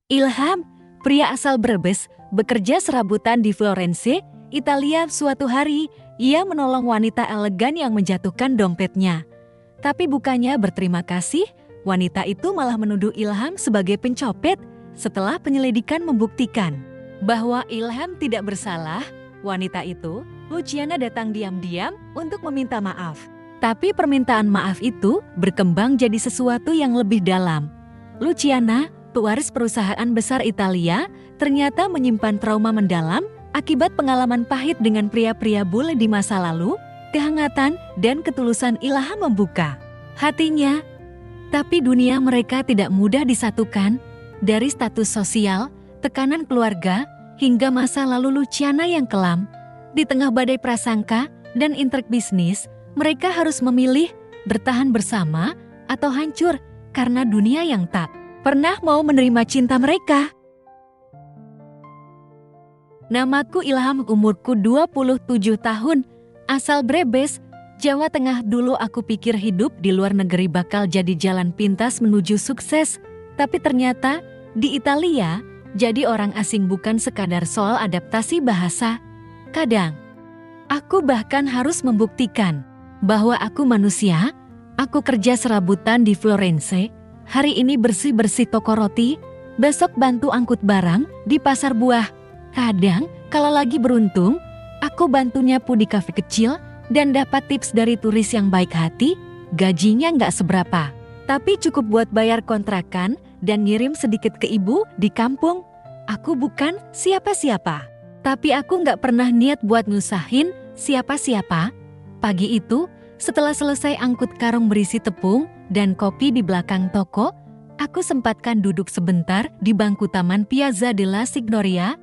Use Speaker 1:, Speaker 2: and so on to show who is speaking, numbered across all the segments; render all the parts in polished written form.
Speaker 1: Ilham, pria asal Brebes, bekerja serabutan di Florence, Italia. Suatu hari, ia menolong wanita elegan yang menjatuhkan dompetnya. Tapi bukannya berterima kasih, wanita itu malah menuduh Ilham sebagai pencopet. Setelah penyelidikan membuktikan bahwa Ilham tidak bersalah, wanita itu, Luciana, datang diam-diam untuk meminta maaf. Tapi permintaan maaf itu berkembang jadi sesuatu yang lebih dalam. Luciana, pewaris perusahaan besar Italia, ternyata menyimpan trauma mendalam akibat pengalaman pahit dengan pria-pria bule di masa lalu. Kehangatan dan ketulusan Ilham membuka hatinya. Tapi dunia mereka tidak mudah disatukan. Dari status sosial, tekanan keluarga, hingga masa lalu Luciana yang kelam. Di tengah badai prasangka dan intrik bisnis, mereka harus memilih bertahan bersama atau hancur karena dunia yang tak pernah mau menerima cinta mereka. Namaku Ilham, umurku 27 tahun, asal Brebes, Jawa Tengah. Dulu aku pikir hidup di luar negeri bakal jadi jalan pintas menuju sukses. Tapi ternyata di Italia, jadi orang asing bukan sekadar soal adaptasi bahasa. Kadang, aku bahkan harus membuktikan bahwa aku manusia. Aku kerja serabutan di Florence, hari ini bersih-bersih toko roti, besok bantu angkut barang di pasar buah. Kadang, kalau lagi beruntung, aku bantu nyapu di kafe kecil dan dapat tips dari turis yang baik hati. Gajinya nggak seberapa, tapi cukup buat bayar kontrakan dan ngirim sedikit ke ibu di kampung. Aku bukan siapa-siapa, tapi aku nggak pernah niat buat nyusahin siapa-siapa. Pagi itu, setelah selesai angkut karung berisi tepung dan kopi di belakang toko, aku sempatkan duduk sebentar di bangku taman Piazza della Signoria.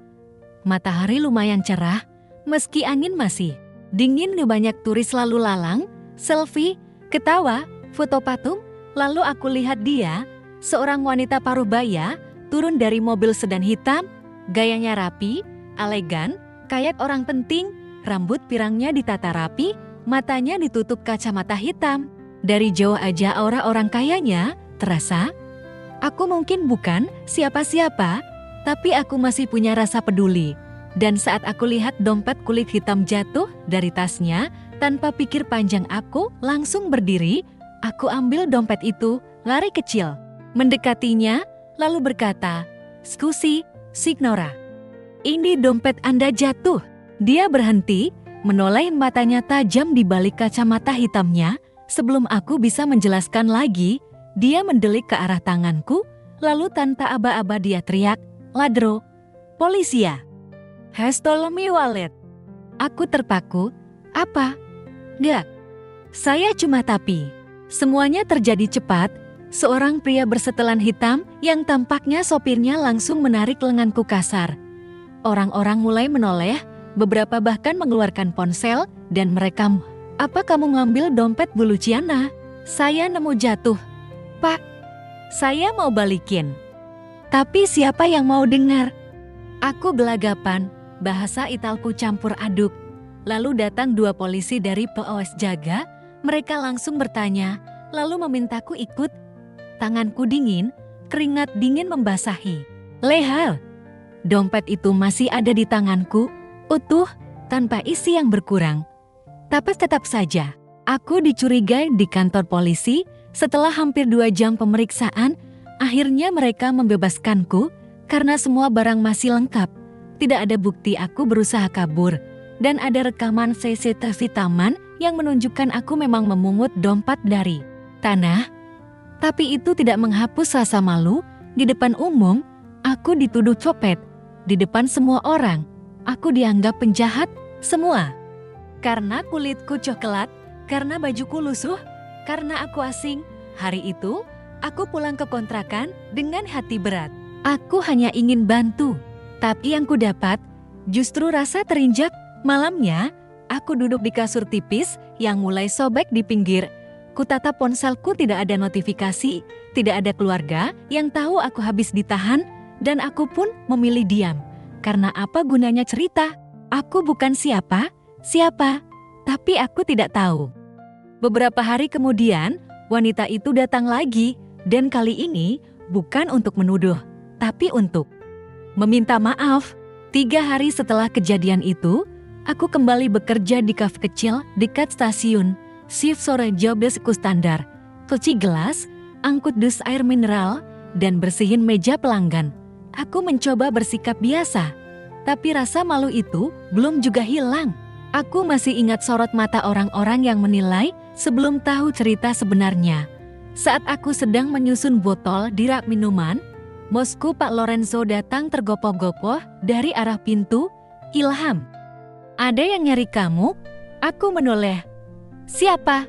Speaker 1: Matahari lumayan cerah, meski angin masih dingin. Banyak turis lalu lalang, selfie, ketawa, foto patung. Lalu aku lihat dia, seorang wanita paruh baya, turun dari mobil sedan hitam. Gayanya rapi, elegan, kayak orang penting. Rambut pirangnya ditata rapi, matanya ditutup kacamata hitam. Dari jauh aja aura orang kayanya terasa. Aku mungkin bukan siapa-siapa, tapi aku masih punya rasa peduli. Dan saat aku lihat dompet kulit hitam jatuh dari tasnya, tanpa pikir panjang aku langsung berdiri. Aku ambil dompet itu, lari kecil, mendekatinya, lalu berkata, "Scusi, Signora, ini dompet Anda jatuh." Dia berhenti, menoleh, matanya tajam di balik kacamata hitamnya. Sebelum aku bisa menjelaskan lagi, dia mendelik ke arah tanganku, lalu tanpa aba-aba dia teriak, "Ladro, polisia, has stolen my wallet." Aku terpaku. Apa? Gak. Saya cuma tapi. Semuanya terjadi cepat. Seorang pria bersetelan hitam yang tampaknya sopirnya langsung menarik lenganku kasar. Orang-orang mulai menoleh, beberapa bahkan mengeluarkan ponsel dan merekam. "Apa kamu ngambil dompet Bu Luciana? Saya nemu jatuh." "Pak, saya mau balikin." "Tapi siapa yang mau dengar?" Aku gelagapan, bahasa Italku campur aduk. Lalu datang 2 polisi dari POS jaga. Mereka langsung bertanya, lalu memintaku ikut. Tanganku dingin, keringat dingin membasahi leher. Dompet itu masih ada di tanganku, utuh, tanpa isi yang berkurang. Tapi tetap saja, aku dicurigai di kantor polisi. Setelah hampir 2 jam pemeriksaan, akhirnya mereka membebaskanku karena semua barang masih lengkap. Tidak ada bukti aku berusaha kabur, dan ada rekaman CCTV taman yang menunjukkan aku memang memungut dompet dari tanah. Tapi itu tidak menghapus rasa malu. Di depan umum, aku dituduh copet. Di depan semua orang, aku dianggap penjahat semua. Karena kulitku coklat, karena bajuku lusuh, karena aku asing. Hari itu, aku pulang ke kontrakan dengan hati berat. Aku hanya ingin bantu, tapi yang ku dapat justru rasa terinjak. Malamnya, aku duduk di kasur tipis yang mulai sobek di pinggir. Kutatap ponselku, tidak ada notifikasi, tidak ada keluarga yang tahu aku habis ditahan, dan aku pun memilih diam. Karena apa gunanya cerita? Aku bukan siapa, tapi aku tidak tahu. Beberapa hari kemudian, wanita itu datang lagi, dan kali ini bukan untuk menuduh, tetapi untuk meminta maaf. 3 hari setelah kejadian itu, aku kembali bekerja di kafe kecil dekat stasiun. Shift sore jobdeskku standar, cuci gelas, angkut dus air mineral, dan bersihin meja pelanggan. Aku mencoba bersikap biasa, tapi rasa malu itu belum juga hilang. Aku masih ingat sorot mata orang-orang yang menilai sebelum tahu cerita sebenarnya. Saat aku sedang menyusun botol di rak minuman, bosku Pak Lorenzo datang tergopoh-gopoh dari arah pintu. "Ilham, ada yang nyari kamu?" Aku menoleh. "Siapa?"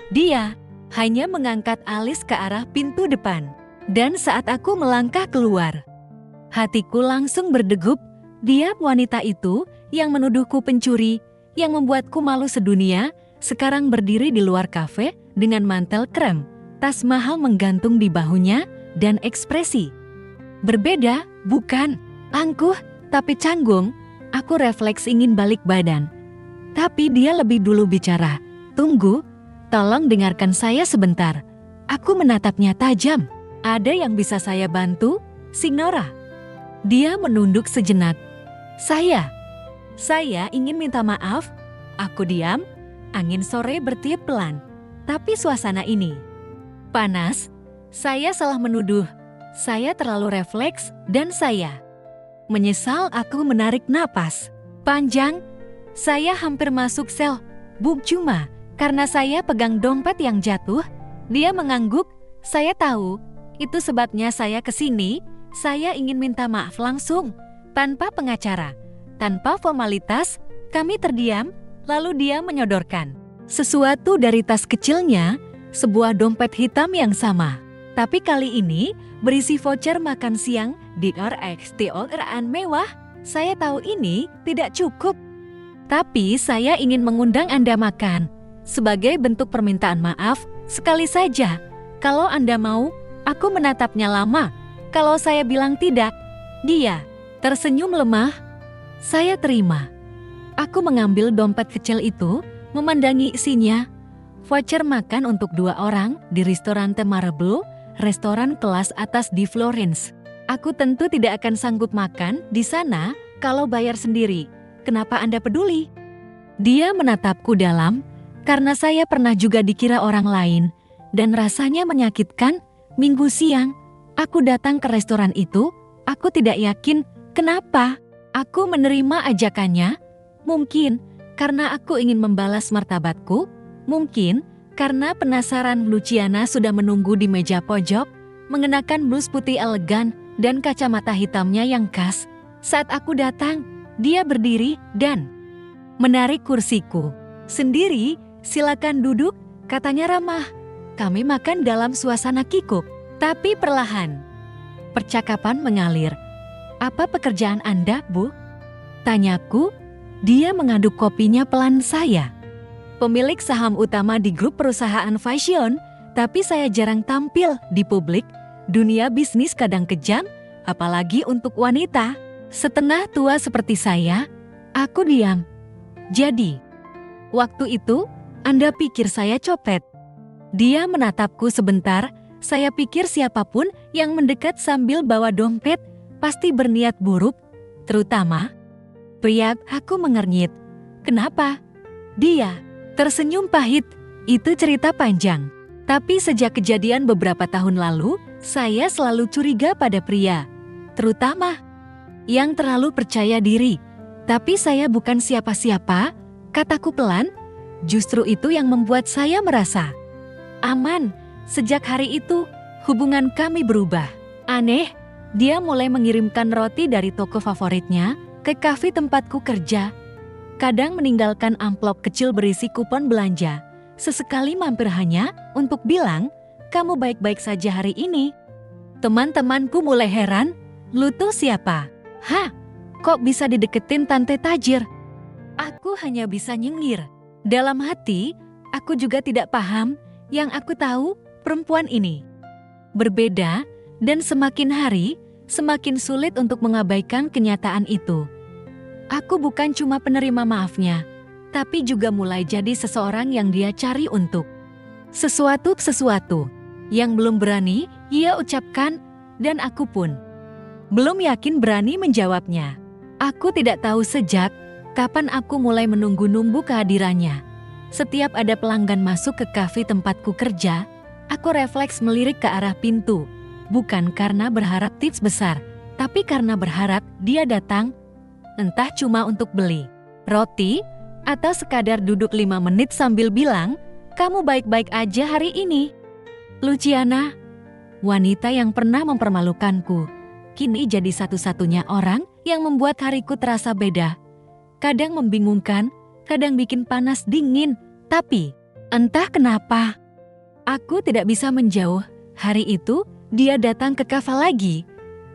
Speaker 1: Dia hanya mengangkat alis ke arah pintu depan. Dan saat aku melangkah keluar, hatiku langsung berdegup. Dia wanita itu yang menuduhku pencuri, yang membuatku malu sedunia, sekarang berdiri di luar kafe dengan mantel krem, tas mahal menggantung di bahunya, dan ekspresi berbeda, bukan angkuh, tapi canggung. Aku refleks ingin balik badan. Tapi dia lebih dulu bicara. "Tunggu, tolong dengarkan saya sebentar." Aku menatapnya tajam. "Ada yang bisa saya bantu, Signora?" Dia menunduk sejenak. Saya ingin minta maaf." Aku diam. Angin sore bertiup pelan. Tapi suasana ini panas. Saya salah menuduh. Saya terlalu refleks dan saya menyesal. Aku menarik napas panjang. Saya hampir masuk sel. Cuma karena saya pegang dompet yang jatuh. Dia mengangguk. "Saya tahu. Itu sebabnya saya kesini. Saya ingin minta maaf langsung. Tanpa pengacara. Tanpa formalitas." Kami terdiam. Lalu dia menyodorkan sesuatu dari tas kecilnya. Sebuah dompet hitam yang sama. Tapi kali ini berisi voucher makan siang di restoran mewah. "Saya tahu ini tidak cukup. Tapi saya ingin mengundang Anda makan. Sebagai bentuk permintaan maaf, sekali saja. Kalau Anda mau." Aku menatapnya lama. Kalau saya bilang tidak, dia tersenyum lemah. Saya terima. Aku mengambil dompet kecil itu, memandangi isinya. Voucher makan untuk 2 orang di restoran Marble, restoran kelas atas di Florence. Aku tentu tidak akan sanggup makan di sana kalau bayar sendiri. Kenapa Anda peduli? Dia menatapku dalam, karena saya pernah juga dikira orang lain, dan rasanya menyakitkan. Minggu siang, aku datang ke restoran itu. Aku tidak yakin kenapa. Aku menerima ajakannya. Mungkin karena aku ingin membalas martabatku. Mungkin karena penasaran. Luciana sudah menunggu di meja pojok, mengenakan blus putih elegan dan kacamata hitamnya yang khas. Saat aku datang, dia berdiri dan menarik kursiku. "Sendiri, silakan duduk," katanya ramah. Kami makan dalam suasana kikuk, tapi perlahan. Percakapan mengalir. "Apa pekerjaan Anda, Bu?" tanyaku. Dia mengaduk kopinya pelan. "Saya pemilik saham utama di grup perusahaan fashion, tapi saya jarang tampil di publik. Dunia bisnis kadang kejam, apalagi untuk wanita setengah tua seperti saya." Aku diam. "Jadi, waktu itu Anda pikir saya copet?" Dia menatapku sebentar. Saya pikir siapapun yang mendekat sambil bawa dompet pasti berniat buruk, terutama pria. Aku mengernyit. "Kenapa?" Dia tersenyum pahit. "Itu cerita panjang. Tapi sejak kejadian beberapa tahun lalu, saya selalu curiga pada pria, terutama yang terlalu percaya diri. Tapi saya bukan siapa-siapa," kataku pelan. "Justru itu yang membuat saya merasa aman. Sejak hari itu, hubungan kami berubah. Aneh, dia mulai mengirimkan roti dari toko favoritnya ke kafe tempatku kerja. Kadang meninggalkan amplop kecil berisi kupon belanja. Sesekali mampir hanya untuk bilang, 'Kamu baik-baik saja hari ini?' Teman-temanku mulai heran. 'Lu tuh siapa? Hah? Kok bisa dideketin Tante Tajir?' Aku hanya bisa nyengir. Dalam hati, aku juga tidak paham. Yang aku tahu, perempuan ini berbeda, dan semakin hari, semakin sulit untuk mengabaikan kenyataan itu. Aku bukan cuma penerima maafnya, tapi juga mulai jadi seseorang yang dia cari untuk sesuatu yang belum berani ia ucapkan, dan aku pun Belum yakin berani menjawabnya. Aku tidak tahu sejak kapan aku mulai menunggu-nunggu kehadirannya. Setiap ada pelanggan masuk ke kafe tempatku kerja, aku refleks melirik ke arah pintu. Bukan karena berharap tips besar, tapi karena berharap dia datang, entah cuma untuk beli roti, atau sekadar duduk 5 menit sambil bilang, "Kamu baik-baik aja hari ini." Luciana, wanita yang pernah mempermalukanku, kini jadi satu-satunya orang yang membuat hariku terasa beda. Kadang membingungkan, kadang bikin panas dingin, tapi entah kenapa aku tidak bisa menjauh. Hari itu dia datang ke kafe lagi,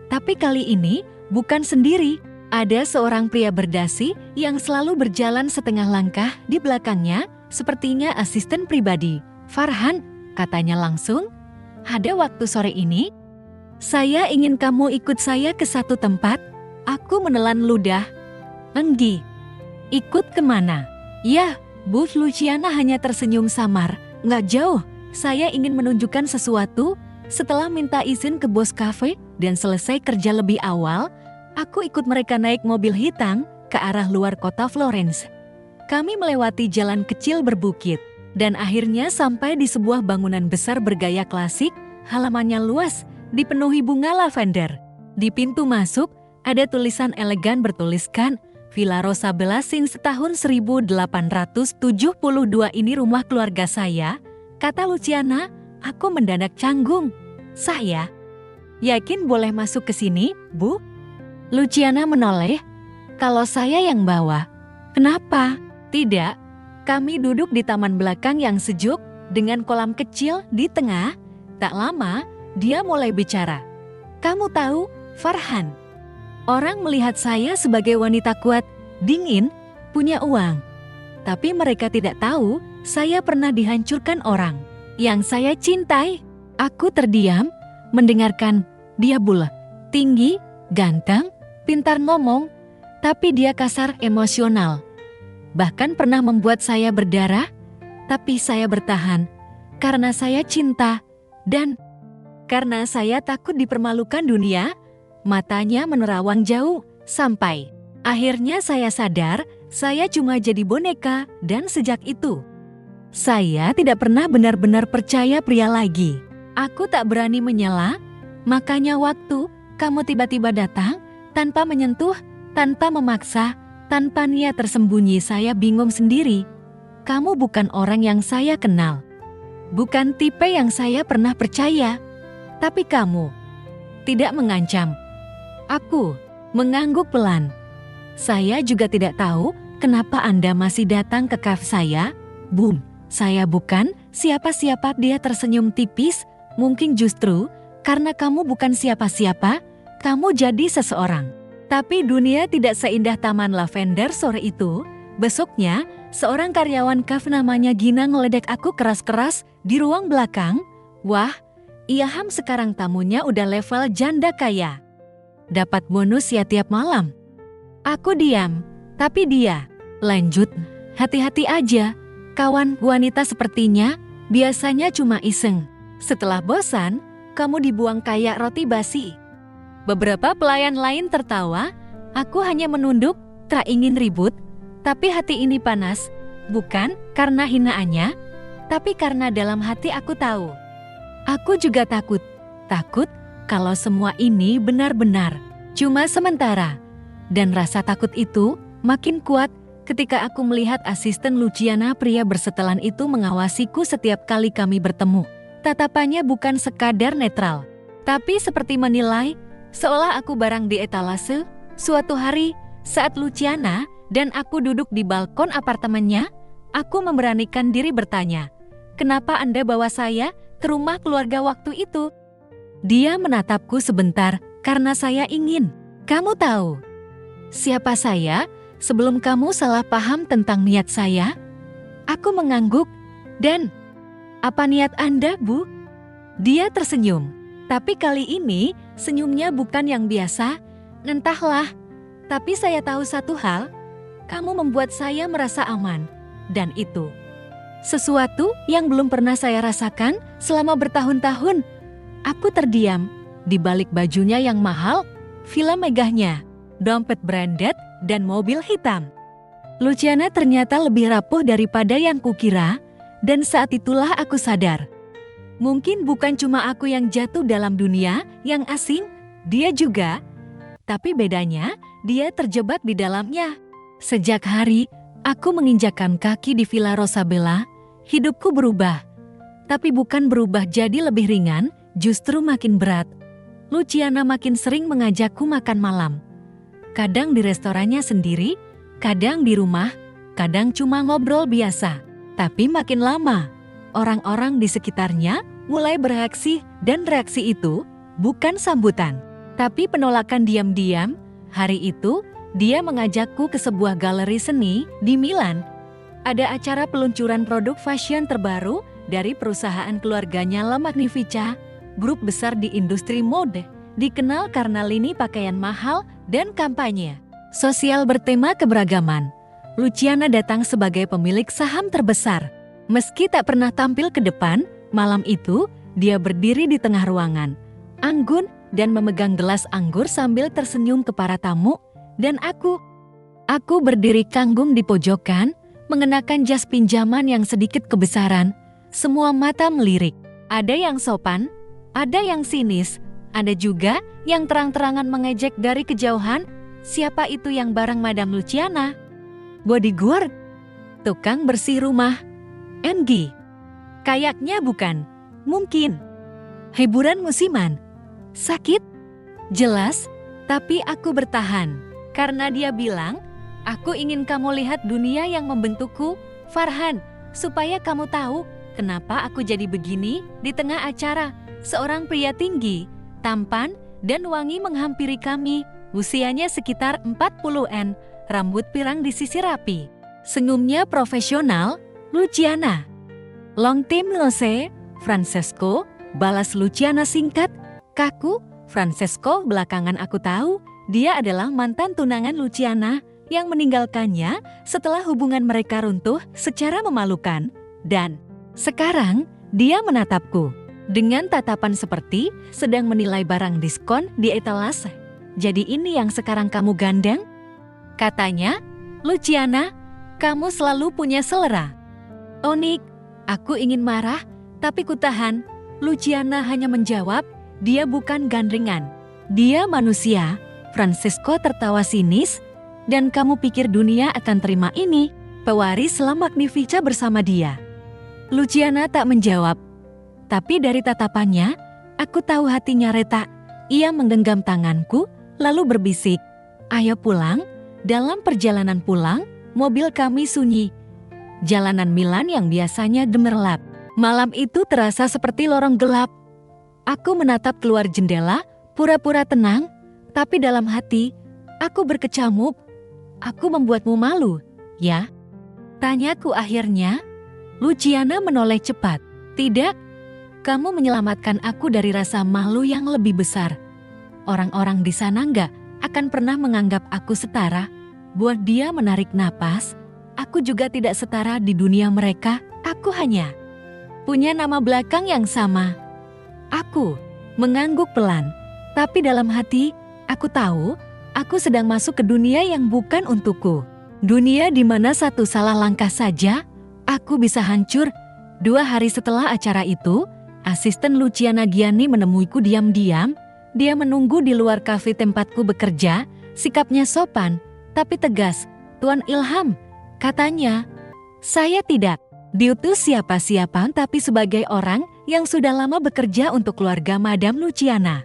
Speaker 1: tapi kali ini bukan sendiri. Ada seorang pria berdasi yang selalu berjalan setengah langkah di belakangnya, sepertinya asisten pribadi. "Farhan," katanya langsung, "ada waktu sore ini? Saya ingin kamu ikut saya ke satu tempat." Aku menelan ludah. "Enggi, ikut kemana?" "Ya, Bu." Luciana hanya tersenyum samar. "Nggak jauh, saya ingin menunjukkan sesuatu." Setelah minta izin ke bos kafe dan selesai kerja lebih awal, aku ikut mereka naik mobil hitam ke arah luar kota Florence. Kami melewati jalan kecil berbukit, dan akhirnya sampai di sebuah bangunan besar bergaya klasik. Halamannya luas, dipenuhi bunga lavender. Di pintu masuk, ada tulisan elegan bertuliskan, "Villa Rosa Belasins tahun 1872. Ini rumah keluarga saya," kata Luciana. Aku mendadak canggung. "Saya? Yakin boleh masuk ke sini, Bu?" Luciana menoleh. "Kalau saya yang bawa." "Kenapa?" "Tidak, kami duduk di taman belakang yang sejuk dengan kolam kecil di tengah." Tak lama, dia mulai bicara. "Kamu tahu, Farhan, orang melihat saya sebagai wanita kuat, dingin, punya uang. Tapi mereka tidak tahu saya pernah dihancurkan orang yang saya cintai." Aku terdiam, mendengarkan. Dia bulat, tinggi, ganteng, pintar ngomong, tapi dia kasar emosional. Bahkan pernah membuat saya berdarah, tapi saya bertahan. Karena saya cinta, dan karena saya takut dipermalukan dunia. Matanya menerawang jauh, sampai akhirnya saya sadar, saya cuma jadi boneka, dan sejak itu saya tidak pernah benar-benar percaya pria lagi. Aku tak berani menyela, makanya waktu kamu tiba-tiba datang, tanpa menyentuh, tanpa memaksa, tanpa niat tersembunyi, saya bingung sendiri. Kamu bukan orang yang saya kenal. Bukan tipe yang saya pernah percaya. Tapi kamu tidak mengancam. Aku mengangguk pelan. "Saya juga tidak tahu kenapa Anda masih datang ke kafe saya." "Boom. Saya bukan siapa-siapa." Dia tersenyum tipis. "Mungkin justru karena kamu bukan siapa-siapa, kamu jadi seseorang." Tapi dunia tidak seindah taman lavender sore itu. Besoknya, seorang karyawan kafe namanya Gina ngeledek aku keras-keras di ruang belakang. "Wah, Ilham sekarang tamunya udah level janda kaya. Dapat bonus ya tiap malam." Aku diam, tapi dia lanjut, "Hati-hati aja. Kawan wanita sepertinya biasanya cuma iseng. Setelah bosan, kamu dibuang kayak roti basi." Beberapa pelayan lain tertawa. Aku hanya menunduk, tak ingin ribut. Tapi hati ini panas, bukan karena hinaannya, tapi karena dalam hati aku tahu. Aku juga takut. Takut kalau semua ini benar-benar cuma sementara. Dan rasa takut itu makin kuat ketika aku melihat asisten Luciana, pria bersetelan itu, mengawasiku setiap kali kami bertemu. Tatapannya bukan sekadar netral, tapi seperti menilai, seolah aku barang di etalase. Suatu hari, saat Luciana dan aku duduk di balkon apartemennya, aku memberanikan diri bertanya, "Kenapa Anda bawa saya ke rumah keluarga waktu itu?" Dia menatapku sebentar. "Karena saya ingin kamu tahu siapa saya sebelum kamu salah paham tentang niat saya." Aku mengangguk. "Dan apa niat Anda, Bu?" Dia tersenyum. Tapi kali ini senyumnya bukan yang biasa. "Entahlah, tapi saya tahu satu hal. Kamu membuat saya merasa aman. Dan itu sesuatu yang belum pernah saya rasakan selama bertahun-tahun." Aku terdiam. Di balik bajunya yang mahal, villa megahnya, dompet branded, dan mobil hitam. Luciana ternyata lebih rapuh daripada yang kukira, dan saat itulah aku sadar. Mungkin bukan cuma aku yang jatuh dalam dunia yang asing, dia juga. Tapi bedanya, dia terjebak di dalamnya. Sejak hari aku menginjakkan kaki di Villa Rosabella, hidupku berubah. Tapi bukan berubah jadi lebih ringan, justru makin berat. Luciana makin sering mengajakku makan malam. Kadang di restorannya sendiri, kadang di rumah, kadang cuma ngobrol biasa. Tapi makin lama, orang-orang di sekitarnya mulai bereaksi, dan reaksi itu bukan sambutan, tapi penolakan diam-diam. Hari itu, dia mengajakku ke sebuah galeri seni di Milan. Ada acara peluncuran produk fashion terbaru dari perusahaan keluarganya La Magnifica, grup besar di industri mode, dikenal karena lini pakaian mahal dan kampanye sosial bertema keberagaman. Luciana datang sebagai pemilik saham terbesar. Meski tak pernah tampil ke depan, malam itu dia berdiri di tengah ruangan, anggun dan memegang gelas anggur sambil tersenyum ke para tamu, dan aku berdiri kanggung di pojokan, mengenakan jas pinjaman yang sedikit kebesaran. Semua mata melirik. Ada yang sopan, ada yang sinis, ada juga yang terang-terangan mengejek dari kejauhan. Siapa itu yang bareng Madam Luciana? Bodyguard? Tukang bersih rumah? NG? Kayaknya bukan. Mungkin. Hiburan musiman? Sakit? Jelas, tapi aku bertahan. Karena dia bilang, aku ingin kamu lihat dunia yang membentukku, Farhan, supaya kamu tahu kenapa aku jadi begini. Di tengah acara, seorang pria tinggi, tampan, dan wangi menghampiri kami. Usianya sekitar 40-an, rambut pirang disisir rapi. Senyumnya profesional. Luciana. Long time no see, Francesco, balas Luciana singkat. Kaku, Francesco. Belakangan aku tahu, dia adalah mantan tunangan Luciana yang meninggalkannya setelah hubungan mereka runtuh secara memalukan. Dan sekarang, dia menatapku dengan tatapan seperti sedang menilai barang diskon di etalase. Jadi ini yang sekarang kamu gandeng? Katanya, Luciana, kamu selalu punya selera. Oh Nick, aku ingin marah, tapi kutahan. Luciana hanya menjawab, dia bukan gandringan. Dia manusia. Francesco tertawa sinis. Dan kamu pikir dunia akan terima ini? Pewaris La Magnifica bersama dia. Luciana tak menjawab. Tapi dari tatapannya, aku tahu hatinya retak. Ia menggenggam tanganku, lalu berbisik, ayo pulang. Dalam perjalanan pulang, mobil kami sunyi. Jalanan Milan yang biasanya gemerlap, malam itu terasa seperti lorong gelap. Aku menatap keluar jendela, pura-pura tenang, tapi dalam hati, aku berkecamuk. Aku membuatmu malu, ya? Tanyaku akhirnya. Luciana menoleh cepat. Tidak, kamu menyelamatkan aku dari rasa malu yang lebih besar. Orang-orang di sana nggak akan pernah menganggap aku setara. Buat dia menarik napas, aku juga tidak setara di dunia mereka. Aku hanya punya nama belakang yang sama. Aku mengangguk pelan, tapi dalam hati, aku tahu aku sedang masuk ke dunia yang bukan untukku. Dunia di mana satu salah langkah saja, aku bisa hancur. 2 hari setelah acara itu, asisten Luciana Gianni menemuiku diam-diam. Dia menunggu di luar kafe tempatku bekerja, sikapnya sopan, tapi tegas. Tuan Ilham, katanya. Saya tidak diutus siapa-siapa, tapi sebagai orang yang sudah lama bekerja untuk keluarga Madam Luciana.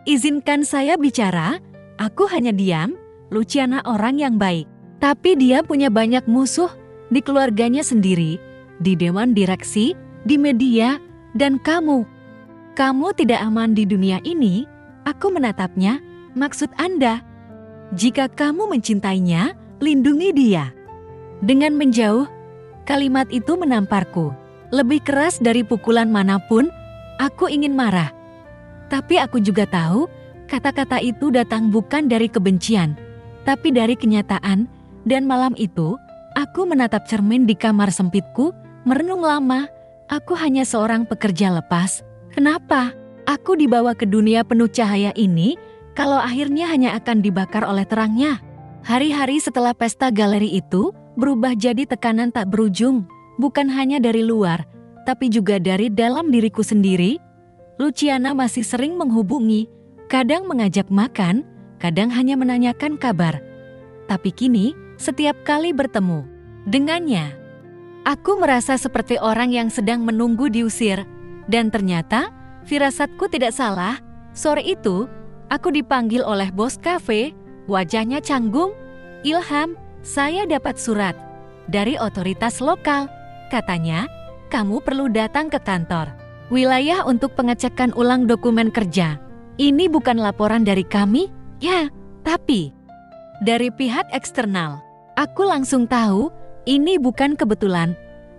Speaker 1: Izinkan saya bicara, aku hanya diam. Luciana orang yang baik, tapi dia punya banyak musuh di keluarganya sendiri, di dewan direksi, di media, dan kamu. Kamu tidak aman di dunia ini. Aku menatapnya. Maksud Anda? Jika kamu mencintainya, lindungi dia. Dengan menjauh, kalimat itu menamparku. Lebih keras dari pukulan manapun, aku ingin marah. Tapi aku juga tahu, kata-kata itu datang bukan dari kebencian, tapi dari kenyataan. Dan malam itu, aku menatap cermin di kamar sempitku, merenung lama. Aku hanya seorang pekerja lepas. Kenapa? Aku dibawa ke dunia penuh cahaya ini kalau akhirnya hanya akan dibakar oleh terangnya. Hari-hari setelah pesta galeri itu berubah jadi tekanan tak berujung, bukan hanya dari luar, tapi juga dari dalam diriku sendiri. Luciana masih sering menghubungi, kadang mengajak makan, kadang hanya menanyakan kabar. Tapi kini, setiap kali bertemu dengannya, aku merasa seperti orang yang sedang menunggu diusir. Dan ternyata, firasatku tidak salah. Sore itu, aku dipanggil oleh bos kafe, wajahnya canggung. "Ilham, saya dapat surat dari otoritas lokal. Katanya, kamu perlu datang ke kantor wilayah untuk pengecekan ulang dokumen kerja. Ini bukan laporan dari kami, ya, tapi dari pihak eksternal." Aku langsung tahu ini bukan kebetulan.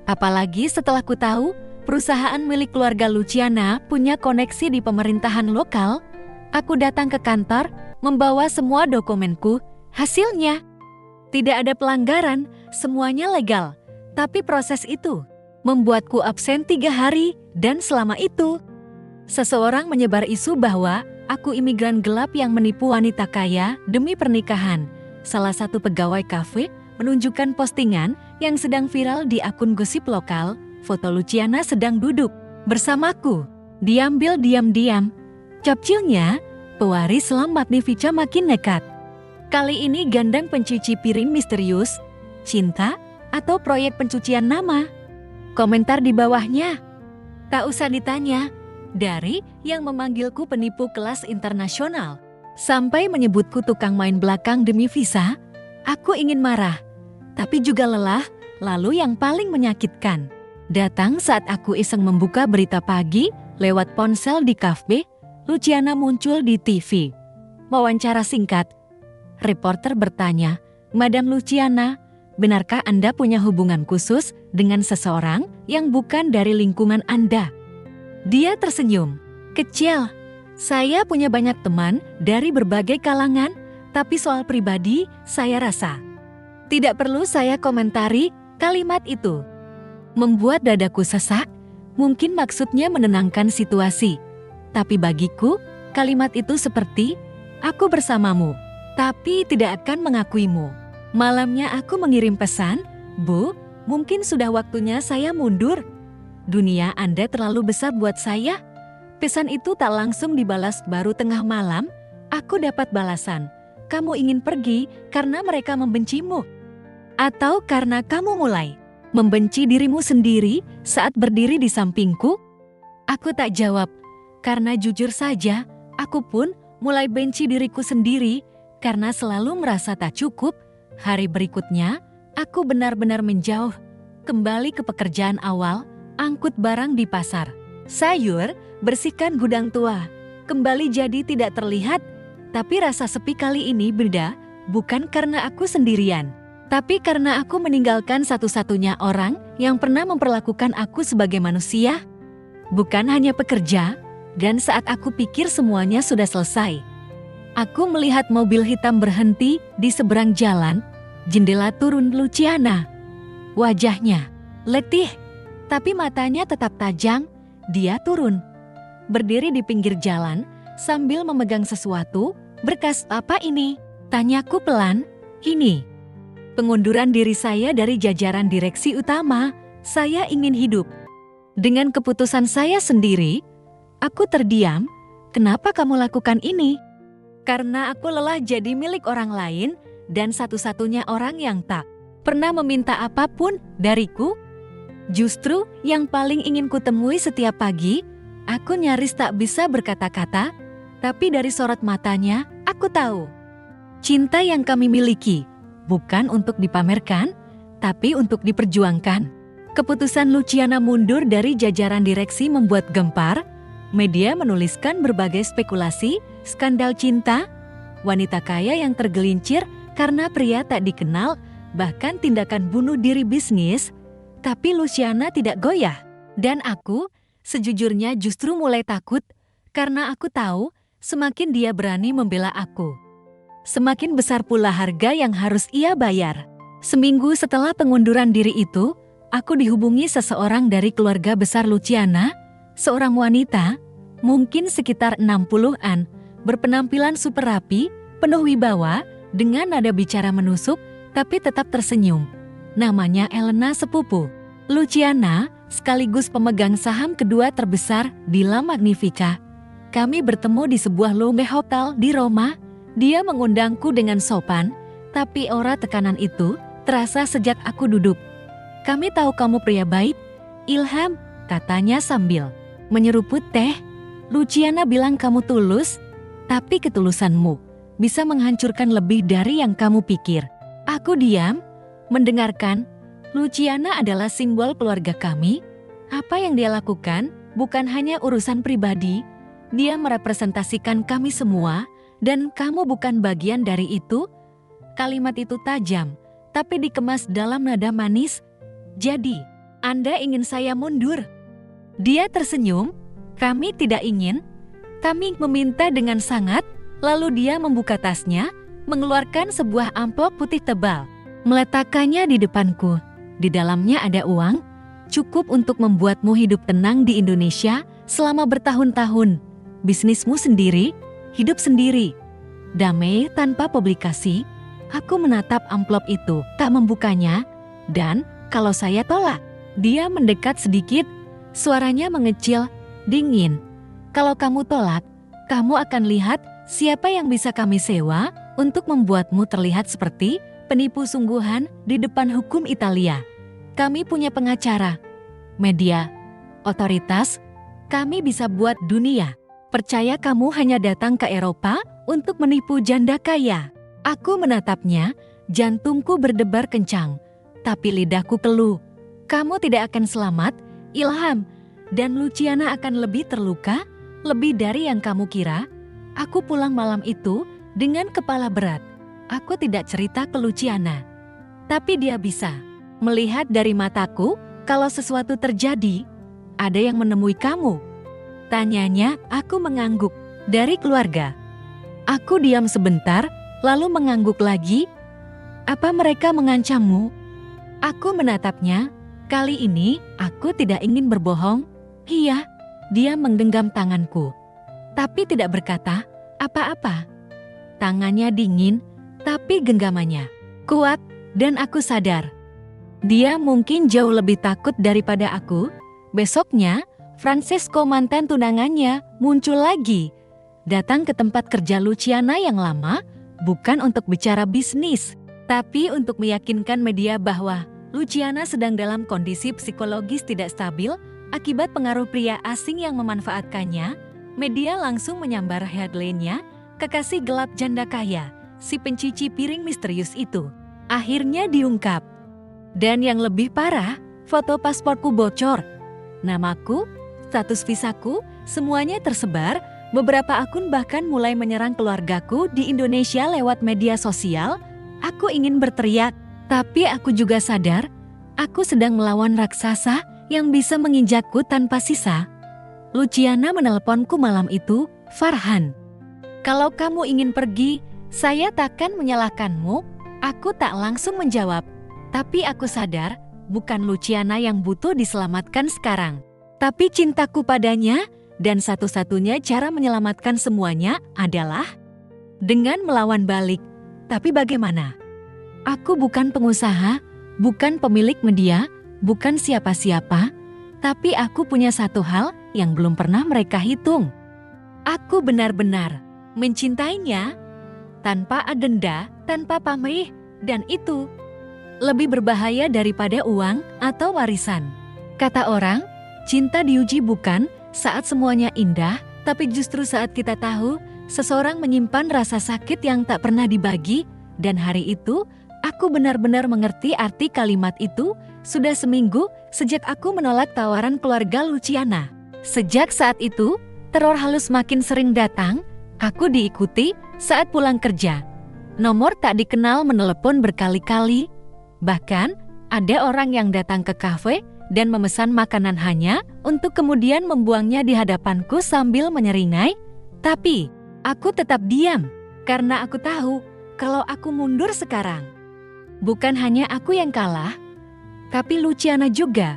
Speaker 1: Apalagi setelah ku tahu perusahaan milik keluarga Luciana punya koneksi di pemerintahan lokal. Aku datang ke kantor membawa semua dokumenku. Hasilnya tidak ada pelanggaran, semuanya legal. Tapi proses itu membuatku absen 3 hari, dan selama itu seseorang menyebar isu bahwa aku imigran gelap yang menipu wanita kaya demi pernikahan. Salah satu pegawai kafe menunjukkan postingan yang sedang viral di akun gosip lokal. Foto Luciana sedang duduk bersamaku. Diambil diam-diam. Capcilnya, pewaris Lam Magnifica makin nekat. Kali ini gandeng pencuci piring misterius, cinta, atau proyek pencucian nama. Komentar di bawahnya, tak usah ditanya, dari yang memanggilku penipu kelas internasional, sampai menyebutku tukang main belakang demi visa. Aku ingin marah, tapi juga lelah. Lalu yang paling menyakitkan datang saat aku iseng membuka berita pagi lewat ponsel di kafe. Luciana muncul di TV. Wawancara singkat. Reporter bertanya, "Madam Luciana, benarkah Anda punya hubungan khusus dengan seseorang yang bukan dari lingkungan Anda?" Dia tersenyum. "Kecil, saya punya banyak teman dari berbagai kalangan, tapi soal pribadi saya rasa tidak perlu saya komentari." Kalimat itu membuat dadaku sesak. Mungkin maksudnya menenangkan situasi. Tapi bagiku, kalimat itu seperti, "Aku bersamamu, tapi tidak akan mengakuimu." Malamnya aku mengirim pesan, "Bu, mungkin sudah waktunya saya mundur. Dunia Anda terlalu besar buat saya." Pesan itu tak langsung dibalas. Baru tengah malam, aku dapat balasan, "Kamu ingin pergi karena mereka membencimu? Atau karena kamu mulai membenci dirimu sendiri saat berdiri di sampingku?" Aku tak jawab, karena jujur saja, aku pun mulai benci diriku sendiri karena selalu merasa tak cukup. Hari berikutnya, aku benar-benar menjauh, kembali ke pekerjaan awal, angkut barang di pasar. Sayur, bersihkan gudang tua, kembali jadi tidak terlihat. Tapi rasa sepi kali ini beda, bukan karena aku sendirian, tapi karena aku meninggalkan satu-satunya orang yang pernah memperlakukan aku sebagai manusia. Bukan hanya pekerja, dan saat aku pikir semuanya sudah selesai, aku melihat mobil hitam berhenti di seberang jalan. Jendela turun Luciana. Wajahnya letih, tapi matanya tetap tajam. Dia turun, berdiri di pinggir jalan sambil memegang sesuatu. "Berkas apa ini?" tanyaku pelan. "Ini pengunduran diri saya dari jajaran direksi utama. Saya ingin hidup dengan keputusan saya sendiri." Aku terdiam. "Kenapa kamu lakukan ini?" "Karena aku lelah jadi milik orang lain dan satu-satunya orang yang tak pernah meminta apapun dariku. Justru yang paling ingin kutemui setiap pagi." Aku nyaris tak bisa berkata-kata, tapi dari sorot matanya, aku tahu cinta yang kami miliki bukan untuk dipamerkan, tapi untuk diperjuangkan. Keputusan Luciana mundur dari jajaran direksi membuat gempar. Media menuliskan berbagai spekulasi, skandal cinta, wanita kaya yang tergelincir karena pria tak dikenal, bahkan tindakan bunuh diri bisnis. Tapi Luciana tidak goyah. Dan aku, sejujurnya justru mulai takut, karena aku tahu semakin dia berani membela aku, semakin besar pula harga yang harus ia bayar. Seminggu setelah pengunduran diri itu, aku dihubungi seseorang dari keluarga besar Luciana, seorang wanita, mungkin sekitar 60-an, berpenampilan super rapi, penuh wibawa, dengan nada bicara menusuk, tapi tetap tersenyum. Namanya Elena sepupu. Luciana, sekaligus pemegang saham kedua terbesar di La Magnifica. Kami bertemu di sebuah lounge hotel di Roma. Dia mengundangku dengan sopan, tapi aura tekanan itu terasa sejak aku duduk. Kami tahu kamu pria baik, Ilham, katanya sambil menyeruput teh. Luciana bilang kamu tulus, tapi ketulusanmu bisa menghancurkan lebih dari yang kamu pikir. Aku diam, mendengarkan. Luciana adalah simbol keluarga kami. Apa yang dia lakukan bukan hanya urusan pribadi. Dia merepresentasikan kami semua, dan kamu bukan bagian dari itu. Kalimat itu tajam, tapi dikemas dalam nada manis. Jadi, Anda ingin saya mundur? Dia tersenyum. Kami tidak ingin. Kami meminta dengan sangat. Lalu dia membuka tasnya, mengeluarkan sebuah amplop putih tebal, meletakkannya di depanku. Di dalamnya ada uang, cukup untuk membuatmu hidup tenang di Indonesia selama bertahun-tahun. Bisnismu sendiri, hidup sendiri. Damai tanpa publikasi. Aku menatap amplop itu, tak membukanya. Dan, kalau saya tolak, dia mendekat sedikit, suaranya mengecil, dingin. Kalau kamu tolak, kamu akan lihat siapa yang bisa kami sewa untuk membuatmu terlihat seperti penipu sungguhan di depan hukum Italia. Kami punya pengacara, media, otoritas, kami bisa buat dunia percaya kamu hanya datang ke Eropa untuk menipu janda kaya. Aku menatapnya, jantungku berdebar kencang, tapi lidahku keluh. Kamu tidak akan selamat, Ilham, dan Luciana akan lebih terluka, lebih dari yang kamu kira. Aku pulang malam itu dengan kepala berat. Aku tidak cerita ke Luciana, tapi dia bisa melihat dari mataku kalau sesuatu terjadi. Ada yang menemui kamu? Tanyanya. Aku mengangguk. Dari keluarga. Aku diam sebentar, lalu mengangguk lagi. Apa mereka mengancammu? Aku menatapnya. Kali ini aku tidak ingin berbohong. Iya, dia menggenggam tanganku, tapi tidak berkata apa-apa. Tangannya dingin, tapi genggamannya kuat, dan aku sadar dia mungkin jauh lebih takut daripada aku. Besoknya, Francesco, mantan tunangannya, muncul lagi. Datang ke tempat kerja Luciana yang lama, bukan untuk bicara bisnis, tapi untuk meyakinkan media bahwa Luciana sedang dalam kondisi psikologis tidak stabil akibat pengaruh pria asing yang memanfaatkannya. Media langsung menyambar headline-nya, kekasih gelap janda kaya, si pencuci piring misterius itu akhirnya diungkap. Dan yang lebih parah, foto pasporku bocor. Namaku, status visaku, semuanya tersebar. Beberapa akun bahkan mulai menyerang keluargaku di Indonesia lewat media sosial. Aku ingin berteriak, tapi aku juga sadar aku sedang melawan raksasa yang bisa menginjakku tanpa sisa. Luciana menelponku malam itu, Farhan. Kalau kamu ingin pergi, saya takkan menyalahkanmu. Aku tak langsung menjawab, tapi aku sadar bukan Luciana yang butuh diselamatkan sekarang, tapi cintaku padanya, dan satu-satunya cara menyelamatkan semuanya adalah dengan melawan balik. Tapi bagaimana? Aku bukan pengusaha, bukan pemilik media, bukan siapa-siapa, tapi aku punya satu hal yang belum pernah mereka hitung. Aku benar-benar mencintainya tanpa adenda, tanpa pamrih, dan itu lebih berbahaya daripada uang atau warisan. Kata orang, cinta diuji bukan saat semuanya indah, tapi justru saat kita tahu seseorang menyimpan rasa sakit yang tak pernah dibagi. Dan hari itu, aku benar-benar mengerti arti kalimat itu. Sudah seminggu sejak aku menolak tawaran keluarga Luciana. Sejak saat itu, teror halus makin sering datang. Aku diikuti saat pulang kerja. Nomor tak dikenal menelepon berkali-kali. Bahkan, ada orang yang datang ke kafe dan memesan makanan hanya untuk kemudian membuangnya di hadapanku sambil menyeringai. Tapi, aku tetap diam karena aku tahu kalau aku mundur sekarang, bukan hanya aku yang kalah, tapi Luciana juga.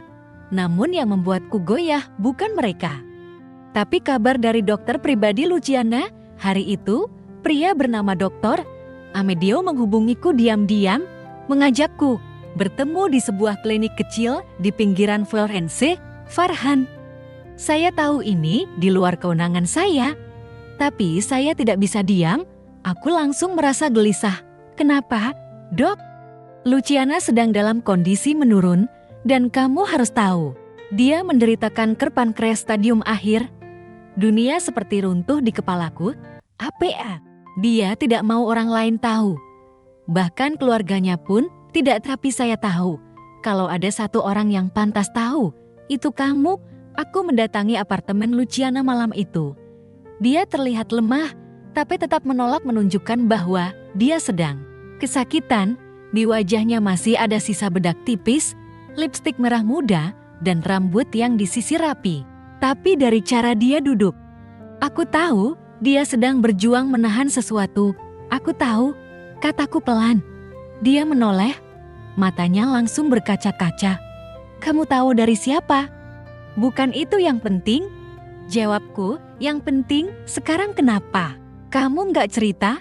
Speaker 1: Namun yang membuatku goyah bukan mereka, tapi kabar dari dokter pribadi Luciana. Hari itu, pria bernama Dr. Amedio menghubungiku diam-diam, mengajakku bertemu di sebuah klinik kecil di pinggiran Florence, Farhan. Saya tahu ini di luar kewenangan saya, tapi saya tidak bisa diam. Aku langsung merasa gelisah. Kenapa, Dok? Luciana sedang dalam kondisi menurun dan kamu harus tahu, dia menderita kanker pankreas stadium akhir. Dunia seperti runtuh di kepalaku. Apa? Dia tidak mau orang lain tahu. Bahkan keluarganya pun tidak, tapi saya tahu. Kalau ada satu orang yang pantas tahu, itu kamu. Aku mendatangi apartemen Luciana malam itu. Dia terlihat lemah, tapi tetap menolak menunjukkan bahwa dia sedang kesakitan. Di wajahnya masih ada sisa bedak tipis, lipstik merah muda, dan rambut yang disisir rapi. Tapi dari cara dia duduk, aku tahu dia sedang berjuang menahan sesuatu. Aku tahu, kataku pelan. Dia menoleh, matanya langsung berkaca-kaca. Kamu tahu dari siapa? Bukan itu yang penting, jawabku. Yang penting sekarang kenapa? Kamu nggak cerita?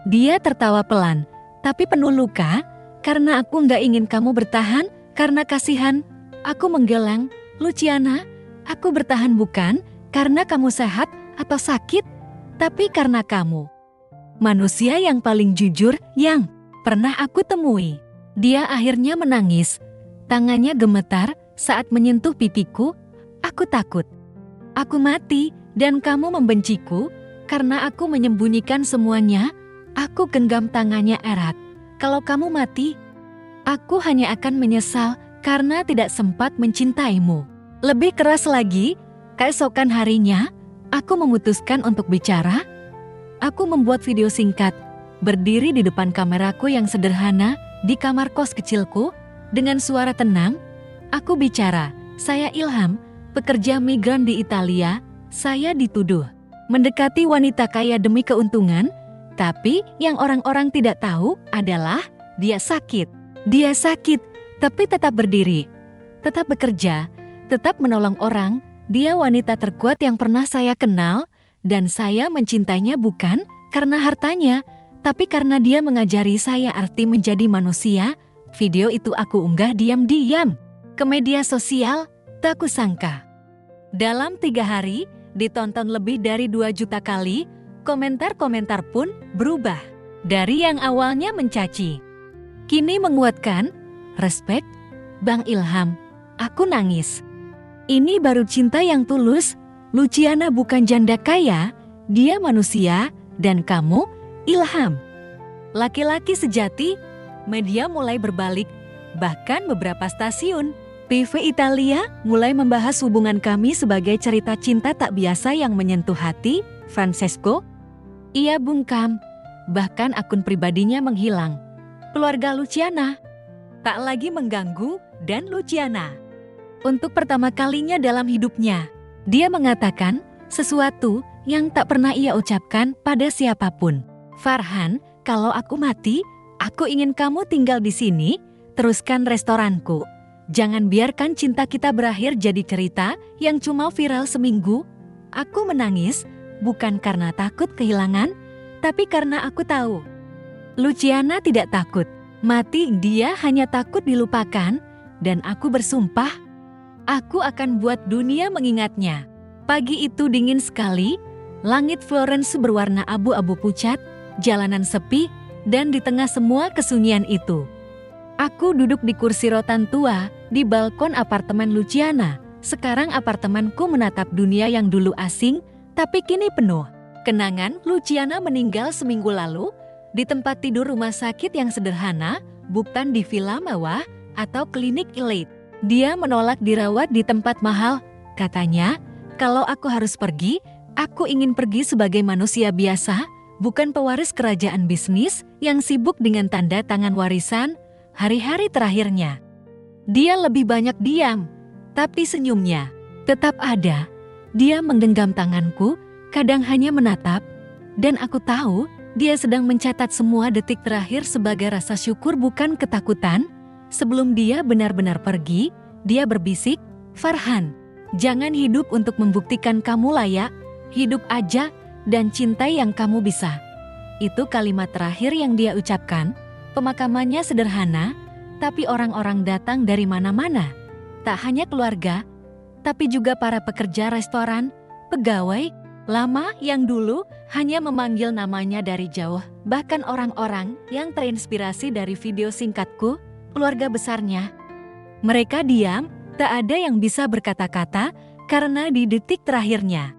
Speaker 1: Dia tertawa pelan, tapi penuh luka. Karena aku nggak ingin kamu bertahan, karena kasihan. Aku menggeleng, Luciana, aku bertahan bukan karena kamu sehat atau sakit, tapi karena kamu. Manusia yang paling jujur yang pernah aku temui. Dia akhirnya menangis. Tangannya gemetar saat menyentuh pipiku. Aku takut. Aku mati dan kamu membenciku karena aku menyembunyikan semuanya. Aku genggam tangannya erat. Kalau kamu mati, aku hanya akan menyesal karena tidak sempat mencintaimu. Lebih keras lagi, keesokan harinya, aku memutuskan untuk bicara. Aku membuat video singkat, berdiri di depan kameraku yang sederhana di kamar kos kecilku, dengan suara tenang. Aku bicara, saya Ilham, pekerja migran di Italia. Saya dituduh mendekati wanita kaya demi keuntungan, tapi yang orang-orang tidak tahu adalah dia sakit. Dia sakit, tapi tetap berdiri, tetap bekerja, tetap menolong orang. Dia wanita terkuat yang pernah saya kenal, dan saya mencintainya bukan karena hartanya, tapi karena dia mengajari saya arti menjadi manusia. Video itu aku unggah diam-diam ke media sosial. Tak kusangka, dalam 3 hari, ditonton lebih dari 2 juta kali. Komentar-komentar pun berubah. Dari yang awalnya mencaci, kini menguatkan. Respect, Bang Ilham. Aku nangis. Ini baru cinta yang tulus. Luciana bukan janda kaya, dia manusia, dan kamu, Ilham, laki-laki sejati. Media mulai berbalik, bahkan beberapa stasiun TV Italia mulai membahas hubungan kami sebagai cerita cinta tak biasa yang menyentuh hati. Francesco, ia bungkam. Bahkan akun pribadinya menghilang. Keluarga Luciana tak lagi mengganggu, dan Luciana, untuk pertama kalinya dalam hidupnya, dia mengatakan sesuatu yang tak pernah ia ucapkan pada siapapun. Farhan, kalau aku mati, aku ingin kamu tinggal di sini, teruskan restoranku. Jangan biarkan cinta kita berakhir jadi cerita yang cuma viral seminggu. Aku menangis, bukan karena takut kehilangan, tapi karena aku tahu Luciana tidak takut mati, dia hanya takut dilupakan. Dan aku bersumpah, aku akan buat dunia mengingatnya. Pagi itu dingin sekali, langit Florence berwarna abu-abu pucat, jalanan sepi, dan di tengah semua kesunyian itu, aku duduk di kursi rotan tua di balkon apartemen Luciana. Sekarang apartemenku menatap dunia yang dulu asing, tapi kini penuh kenangan. Luciana meninggal seminggu lalu di tempat tidur rumah sakit yang sederhana, bukan di villa mewah atau klinik elite. Dia menolak dirawat di tempat mahal. Katanya, kalau aku harus pergi, aku ingin pergi sebagai manusia biasa, bukan pewaris kerajaan bisnis yang sibuk dengan tanda tangan warisan. Hari-hari terakhirnya, dia lebih banyak diam, tapi senyumnya tetap ada. Dia menggenggam tanganku, kadang hanya menatap, dan aku tahu dia sedang mencatat semua detik terakhir sebagai rasa syukur bukan ketakutan. Sebelum dia benar-benar pergi, dia berbisik, Farhan, jangan hidup untuk membuktikan kamu layak, hidup aja dan cintai yang kamu bisa." Itu kalimat terakhir yang dia ucapkan. Pemakamannya sederhana, tapi orang-orang datang dari mana-mana. Tak hanya keluarga, tapi juga para pekerja restoran, pegawai lama yang dulu hanya memanggil namanya dari jauh. Bahkan orang-orang yang terinspirasi dari video singkatku, keluarga besarnya. Mereka diam, tak ada yang bisa berkata-kata karena di detik terakhirnya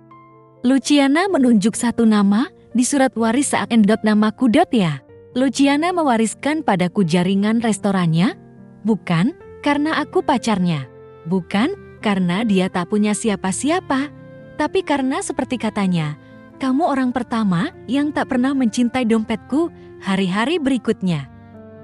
Speaker 1: Luciana menunjuk satu nama di surat waris saat namaku ya. Luciana mewariskan padaku jaringan restorannya, bukan karena aku pacarnya, bukan karena dia tak punya siapa-siapa, tapi karena seperti katanya, "Kamu orang pertama yang tak pernah mencintai dompetku hari-hari berikutnya."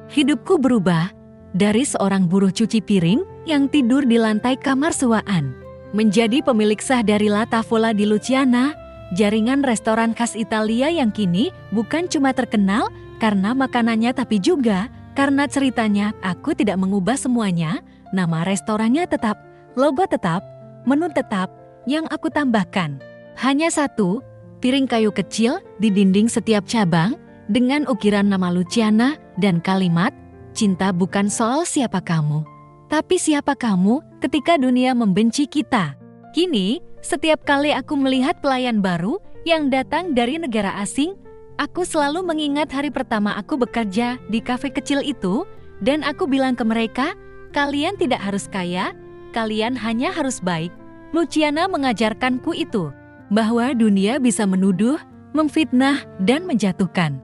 Speaker 1: Hidupku berubah dari seorang buruh cuci piring yang tidur di lantai kamar sewaan, menjadi pemilik sah dari La Tavola di Luciana, jaringan restoran khas Italia yang kini bukan cuma terkenal karena makanannya tapi juga karena ceritanya. Aku tidak mengubah semuanya, nama restorannya tetap, logo tetap, menu tetap, yang aku tambahkan hanya satu, piring kayu kecil di dinding setiap cabang dengan ukiran nama Luciana dan kalimat, "Cinta bukan soal siapa kamu, tapi siapa kamu ketika dunia membenci kita." Kini, setiap kali aku melihat pelayan baru yang datang dari negara asing, aku selalu mengingat hari pertama aku bekerja di kafe kecil itu, dan aku bilang ke mereka, "Kalian tidak harus kaya, kalian hanya harus baik." Luciana mengajarkanku itu, bahwa dunia bisa menuduh, memfitnah, dan menjatuhkan.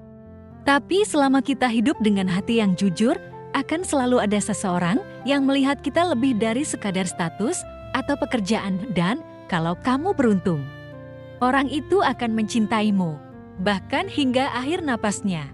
Speaker 1: Tapi selama kita hidup dengan hati yang jujur, akan selalu ada seseorang yang melihat kita lebih dari sekadar status atau pekerjaan, dan kalau kamu beruntung, orang itu akan mencintaimu, bahkan hingga akhir napasnya.